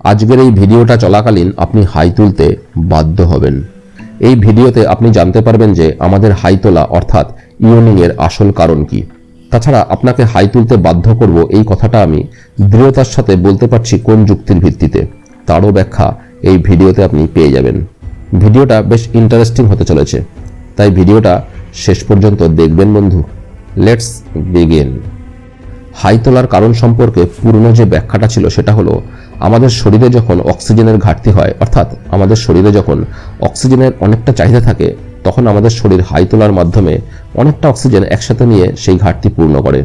আজকের এই ভিডিওটা চলাকালীন আপনি হাই তুলতে বাধ্য হবেন। এই ভিডিওতে আপনি জানতে পারবেন যে আমাদের হাই তোলা অর্থাৎ ইয়নিং এর আসল কারণ কি। তাছাড়া আপনাকে হাই তুলতে বাধ্য করব এই কথাটা আমি দৃঢ়তার সাথে বলতে পারছি কোন যুক্তির ভিত্তিতে, তারও ব্যাখ্যা এই ভিডিওতে আপনি পেয়ে যাবেন। ভিডিওটা বেশ ইন্টারেস্টিং হতে চলেছে, তাই ভিডিওটা শেষ পর্যন্ত দেখবেন বন্ধু। Let's begin. হাই তোলার কারণ সম্পর্কে পূর্ণ যে ব্যাখ্যাটা ছিল সেটা হলো, আমাদের শরীরে যখন অক্সিজেনের ঘাটতি হয়, অর্থাৎ আমাদের শরীরে যখন অক্সিজেনের অনেকটা চাহিদা থাকে, তখন আমাদের শরীর হাই তোলার মাধ্যমে অনেকটা অক্সিজেন একসাথে নিয়ে সেই ঘাটতি পূর্ণ করে।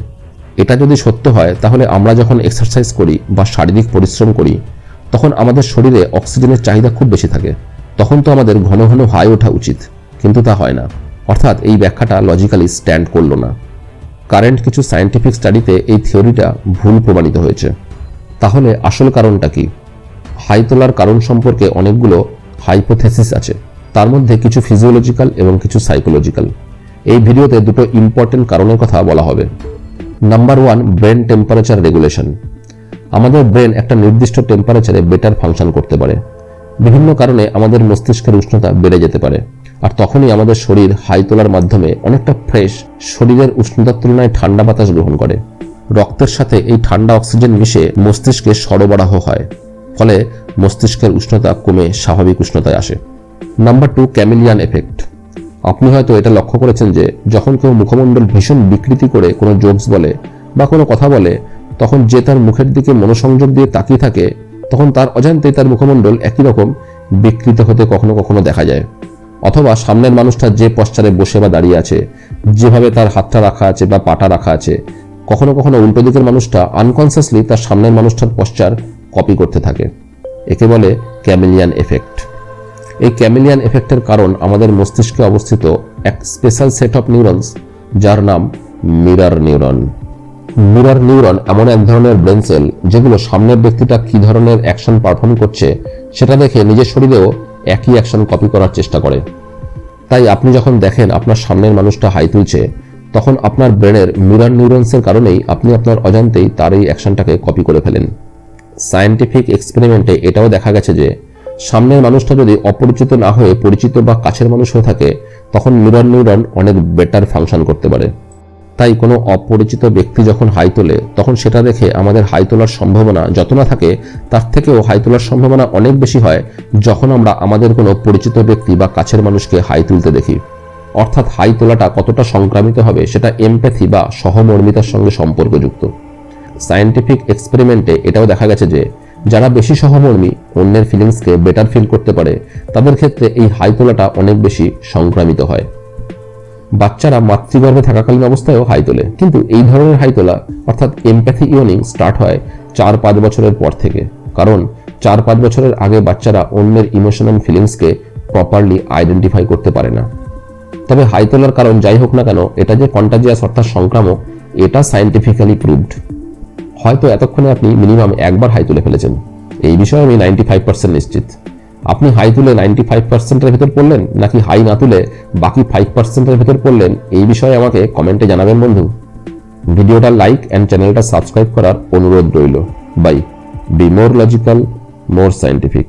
এটা যদি সত্য হয় তাহলে আমরা যখন এক্সারসাইজ করি বা শারীরিক পরিশ্রম করি, তখন আমাদের শরীরে অক্সিজেনের চাহিদা খুব বেশি থাকে। তখন তো আমাদের ঘন ঘন হাই ওঠা উচিত, কিন্তু তা হয় না। অর্থাৎ এই ব্যাখ্যাটা লজিক্যালি স্ট্যান্ড করলো না। কারেন্ট কিছু সায়েন্টিফিক স্টাডিতে এই থিওরিটা ভুল প্রমাণিত হয়েছে। তাহলে আসল কারণটা কি? হাই তোলার কারণ সম্পর্কে অনেকগুলো হাইপোথেসিস আছে, তার মধ্যে কিছু ফিজিওলজিক্যাল এবং কিছু সাইকোলজিক্যাল। এই ভিডিওতে দুটো ইম্পর্টেন্ট কারণের কথা বলা হবে। Number 1, brain temperature regulation. আমাদের ব্রেন একটা নির্দিষ্ট টেম্পারেচারে বেটার ফাংশন করতে পারে। বিভিন্ন কারণে আমাদের মস্তিষ্কের উষ্ণতা বেড়ে যেতে পারে, আর তখনই আমাদের শরীর হাই তোলার মাধ্যমে অনেকটা ফ্রেশ, শরীরের উষ্ণতার তুলনায় ঠান্ডা বাতাস গ্রহণ করে। রক্তের সাথে এই ঠান্ডা অক্সিজেন মিশে মস্তিষ্কে সরবরাহ হয়, ফলে মস্তিষ্কের উষ্ণতা কমে স্বাভাবিক উষ্ণতায় আসে। Number 2, chameleon effect. আপনি হয়তো এটা লক্ষ্য করেছেন যে যখন কেউ মুখমণ্ডল ভীষণ বিকৃতি করে কোনো জোকস বলে বা কোনো কথা বলে, তখন যে তার মুখের দিকে মনোসংযোগ দিয়ে তাকিয়ে থাকে, তখন তার অজান্তেই তার মুখমণ্ডল একই রকম বিকৃত হতে কখনো কখনো দেখা যায়। অথবা সামনের মানুষটা যে পশ্চারে বসে বা দাঁড়িয়ে আছে, যেভাবে তার হাতটা রাখা আছে বা পাটা রাখা আছে, কখনো কখনো উল্টো দিকের মানুষটা আনকনসিয়াসলি তার সামনের মানুষটার পশ্চার কপি করতে থাকে। একে বলে ক্যামিলিয়ান এফেক্ট। এই ক্যামিলিয়ান এফেক্টের কারণ আমাদের মস্তিষ্কে অবস্থিত এক স্পেশাল সেট অফ নিউরনস, যার নাম মিরর নিউরন। মিরর নিউরন এমন এক ধরনের ব্রেন সেল যেগুলো সামনের ব্যক্তিটা কি ধরনের অ্যাকশন পারফর্ম করছে সেটা দেখে নিজের শরীরেও একই অ্যাকশন কপি করার চেষ্টা করে। তাই আপনি যখন দেখেন আপনার সামনের মানুষটা হাই তুলছে, তখন আপনার ব্রেনের মিরর নিউরনসের কারণেই আপনি আপনার অজান্তেই তার এই অ্যাকশনটাকে কপি করে ফেলেন। সায়েন্টিফিক এক্সপেরিমেন্টে এটাও দেখা গেছে যে সামনের মানুষটা যদি অপরিচিত না হয়ে পরিচিত বা কাছের মানুষ হয়ে থাকে, তখন মিরর নিউরন অনেক বেটার ফাংশন করতে পারে। তাই কোনো অপরিচিত ব্যক্তি যখন হাই তোলে, তখন সেটা দেখে আমাদের হাই তোলার সম্ভাবনা যত না থাকে, তার থেকেও হাই তোলার সম্ভাবনা অনেক বেশি হয় যখন আমরা আমাদের কোনো পরিচিত ব্যক্তি বা কাছের মানুষকে হাই তুলতে দেখি। অর্থাৎ হাই তোলাটা কতটা সংক্রামিত হবে সেটা এমপ্যাথি বা সহমর্মিতার সঙ্গে সম্পর্কযুক্ত। সায়েন্টিফিক এক্সপেরিমেন্টে এটাও দেখা গেছে যে যারা বেশি সহমর্মী, অন্যের ফিলিংসকে বেটার ফিল করতে পারে, তাদের ক্ষেত্রে এই হাই তোলাটা অনেক বেশি সংক্রামিত হয়। বাচ্চারা মাতৃগর্ভে থাকাকালীন অবস্থায়ও হাই তোলে, কিন্তু এই ধরনের হাই তোলা অর্থাৎ এমপ্যাথি ইয়নিং স্টার্ট হয় 4-5 বছরের পর থেকে। কারণ 4-5 বছরের আগে বাচ্চারা অন্যের ইমোশনাল ফিলিংসকে প্রপারলি আইডেন্টিফাই করতে পারে না। তবে হাই তোলার কারণ যাই হোক না কেন, এটা যে কন্টাজিয়াস অর্থাৎ সংক্রামক, এটা সায়েন্টিফিক্যালি প্রুভড। হয়তো এতক্ষণে আপনি মিনিমাম একবার হাই তুলে ফেলেছেন, এই বিষয়ে আমি 95% নিশ্চিত। আপনি হাই তুলে 95%-এর ভেতর পড়লেন, নাকি হাই না তুলে বাকি 5%-এর ভেতর পড়লেন, এই বিষয়ে আমাকে কমেন্টে জানাবেন বন্ধু। ভিডিওটা লাইক অ্যান্ড চ্যানেলটা সাবস্ক্রাইব করার অনুরোধ রইল। Bye. Be more logical, more scientific.